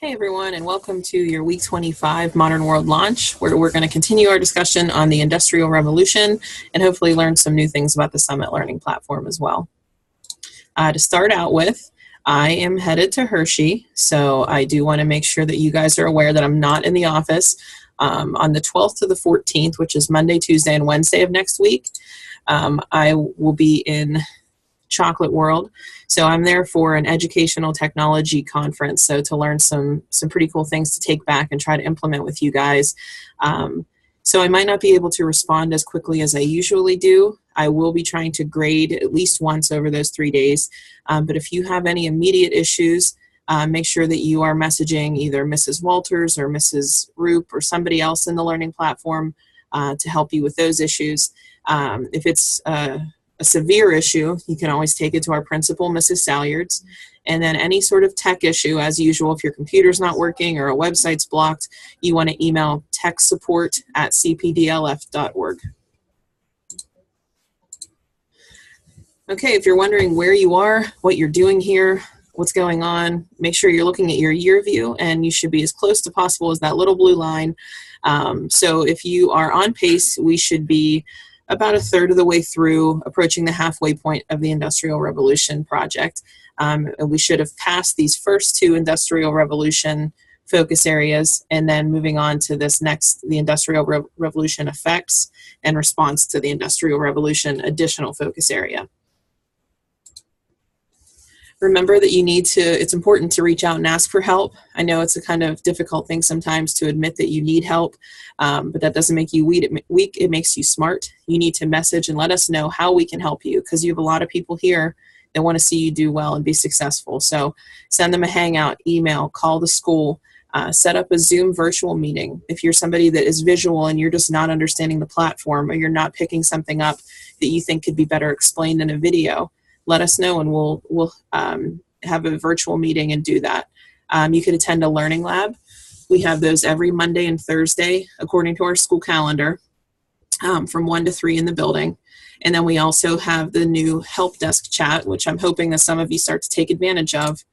Hey everyone, and welcome to your Week 25 Modern World launch, where we're going to continue our discussion on the Industrial Revolution and hopefully learn some new things about the Summit Learning Platform as well. To start out with, I am headed to Hershey, so I do want to make sure that you guys are aware that I'm not in the office on the 12th to the 14th, which is Monday, Tuesday, and Wednesday of next week. I will be in Chocolate World. So I'm there for an educational technology conference, so to learn some pretty cool things to take back and try to implement with you guys. So I might not be able to respond as quickly as I usually do. I will be trying to grade at least once over those 3 days. But if you have any immediate issues, make sure that you are messaging either Mrs. Walters or Mrs. Roop or somebody else in the learning platform to help you with those issues. If it's a severe issue, you can always take it to our principal, Mrs. Salyards. And then any sort of tech issue, as usual, if your computer's not working or a website's blocked, you want to email techsupport@cpdlf.org. Okay, if you're wondering where you are, what you're doing here, what's going on, make sure you're looking at your year view, and you should be as close to possible as that little blue line. So if you are on pace, we should be about a third of the way through, approaching the halfway point of the Industrial Revolution project. And we should have passed these first two Industrial Revolution focus areas, and then moving on to this next, the Industrial Revolution effects and response to the Industrial Revolution additional focus area. Remember that it's important to reach out and ask for help. I know it's a kind of difficult thing sometimes to admit that you need help, but that doesn't make you weak. It makes you smart. You need to message and let us know how we can help you, because you have a lot of people here that want to see you do well and be successful. So send them a hangout, email, call the school, set up a Zoom virtual meeting. If you're somebody that is visual and you're just not understanding the platform, or you're not picking something up that you think could be better explained in a video, let us know, and we'll have a virtual meeting and do that. You could attend a learning lab. We have those every Monday and Thursday, according to our school calendar, from 1 to 3 in the building. And then we also have the new help desk chat, which I'm hoping that some of you start to take advantage of.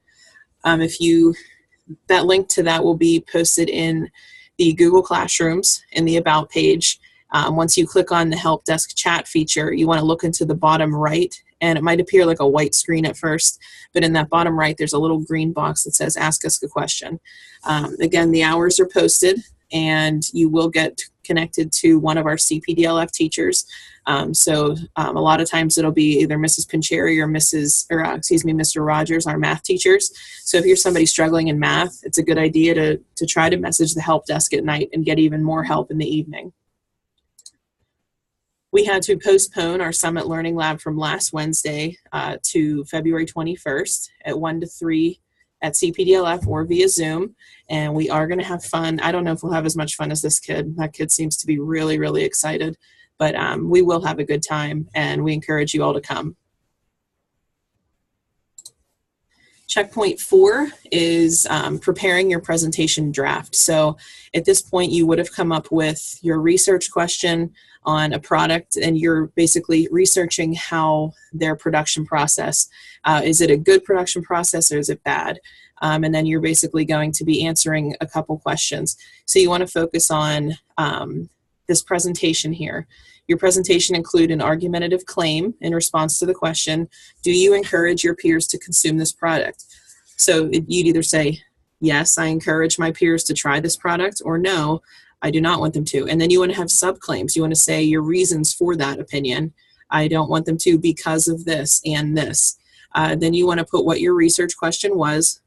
That link to that will be posted in the Google Classrooms in the About page. Once you click on the help desk chat feature, you want to look into the bottom right, and it might appear like a white screen at first, but in that bottom right, there's a little green box that says ask us a question. Again, the hours are posted, and you will get connected to one of our CPDLF teachers. So a lot of times it'll be either Mrs. Pincheri or Mr. Rogers, our math teachers. So if you're somebody struggling in math, it's a good idea to try to message the help desk at night and get even more help in the evening. We had to postpone our Summit Learning Lab from last Wednesday to February 21st at 1 to 3 at CPDLF or via Zoom, and we are going to have fun. I don't know if we'll have as much fun as this kid. That kid seems to be really, really excited, but we will have a good time, and we encourage you all to come. Checkpoint 4 is preparing your presentation draft. So at this point, you would have come up with your research question on a product, and you're basically researching how their production process, is it a good production process or is it bad? And then you're basically going to be answering a couple questions. So you want to focus on this presentation here. Your presentation include an argumentative claim in response to the question, do you encourage your peers to consume this product? So you'd either say, yes, I encourage my peers to try this product, or no, I do not want them to. And then you want to have subclaims. You want to say your reasons for that opinion. I don't want them to because of this and this. Then you want to put what your research question was,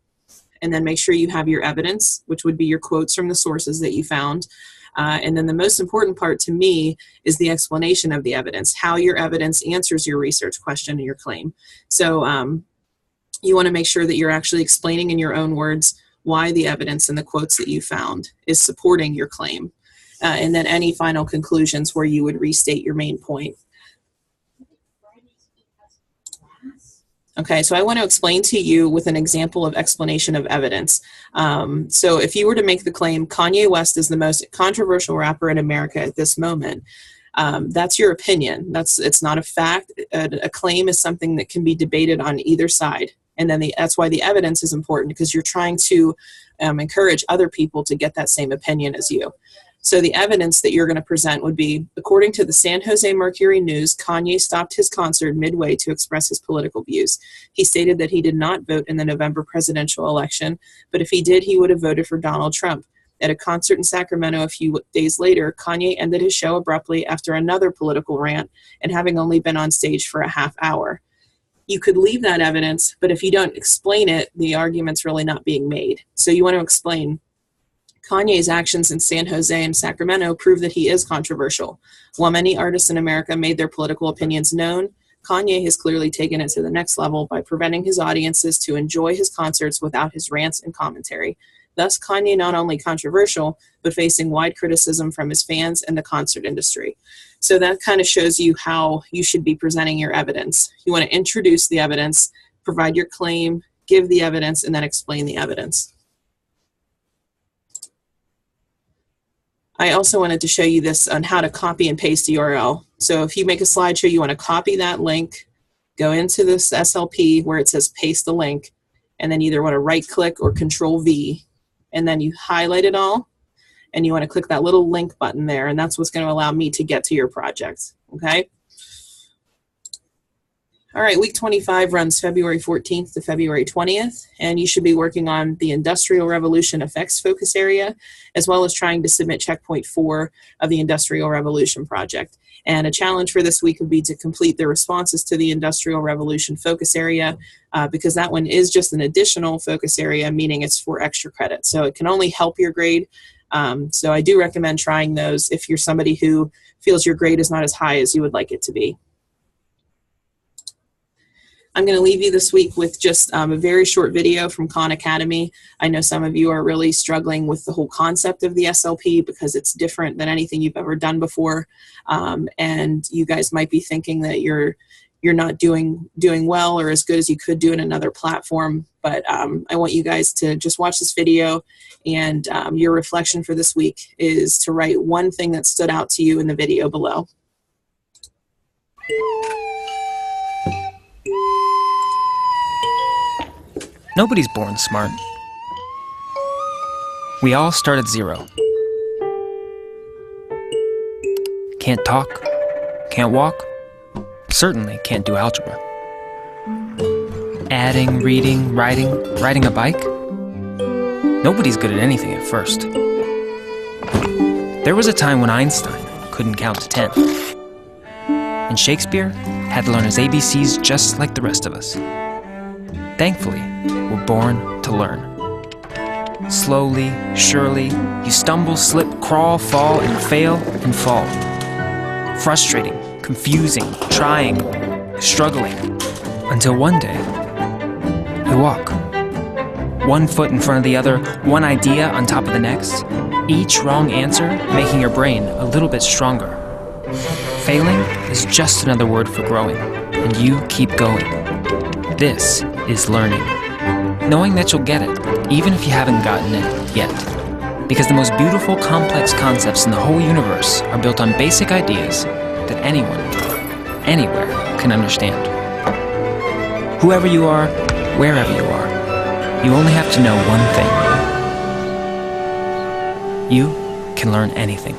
and then make sure you have your evidence, which would be your quotes from the sources that you found. And then the most important part to me is the explanation of the evidence, how your evidence answers your research question and your claim. So you want to make sure that you're actually explaining in your own words why the evidence and the quotes that you found is supporting your claim. And then any final conclusions where you would restate your main point. Okay, so I want to explain to you with an example of explanation of evidence. So if you were to make the claim, Kanye West is the most controversial rapper in America at this moment, that's your opinion. It's not a fact. A claim is something that can be debated on either side. And then that's why the evidence is important, because you're trying to encourage other people to get that same opinion as you. So the evidence that you're going to present would be, according to the San Jose Mercury News, Kanye stopped his concert midway to express his political views. He stated that he did not vote in the November presidential election, but if he did, he would have voted for Donald Trump. At a concert in Sacramento a few days later, Kanye ended his show abruptly after another political rant and having only been on stage for a half hour. You could leave that evidence, but if you don't explain it, the argument's really not being made. So you want to explain Kanye's actions in San Jose and Sacramento prove that he is controversial. While many artists in America made their political opinions known, Kanye has clearly taken it to the next level by preventing his audiences to enjoy his concerts without his rants and commentary. Thus, Kanye not only controversial, but facing wide criticism from his fans and the concert industry. So that kind of shows you how you should be presenting your evidence. You want to introduce the evidence, provide your claim, give the evidence, and then explain the evidence. I also wanted to show you this on how to copy and paste the URL. So if you make a slideshow, you want to copy that link, go into this SLP where it says paste the link, and then either want to right click or Control V, and then you highlight it all, and you want to click that little link button there, and that's what's going to allow me to get to your project, okay? All right, week 25 runs February 14th to February 20th, and you should be working on the Industrial Revolution Effects focus area, as well as trying to submit checkpoint 4 of the Industrial Revolution project. And a challenge for this week would be to complete the responses to the Industrial Revolution focus area, because that one is just an additional focus area, meaning it's for extra credit. So it can only help your grade. So I do recommend trying those if you're somebody who feels your grade is not as high as you would like it to be. I'm going to leave you this week with just a very short video from Khan Academy. I know some of you are really struggling with the whole concept of the SLP because it's different than anything you've ever done before. And you guys might be thinking that you're not doing well or as good as you could do in another platform. But I want you guys to just watch this video, and your reflection for this week is to write one thing that stood out to you in the video below. Nobody's born smart. We all start at zero. Can't talk, can't walk, certainly can't do algebra. Adding, reading, riding a bike. Nobody's good at anything at first. There was a time when Einstein couldn't count to 10. And Shakespeare had to learn his ABCs just like the rest of us. Thankfully, we're born to learn. Slowly, surely, you stumble, slip, crawl, fall, and fail, and fall. Frustrating, confusing, trying, struggling, until one day, you walk. One foot in front of the other, one idea on top of the next, each wrong answer making your brain a little bit stronger. Failing is just another word for growing, and you keep going. This is learning. Knowing that you'll get it, even if you haven't gotten it yet. Because the most beautiful, complex concepts in the whole universe are built on basic ideas that anyone, anywhere, can understand. Whoever you are, wherever you are, you only have to know one thing. You can learn anything.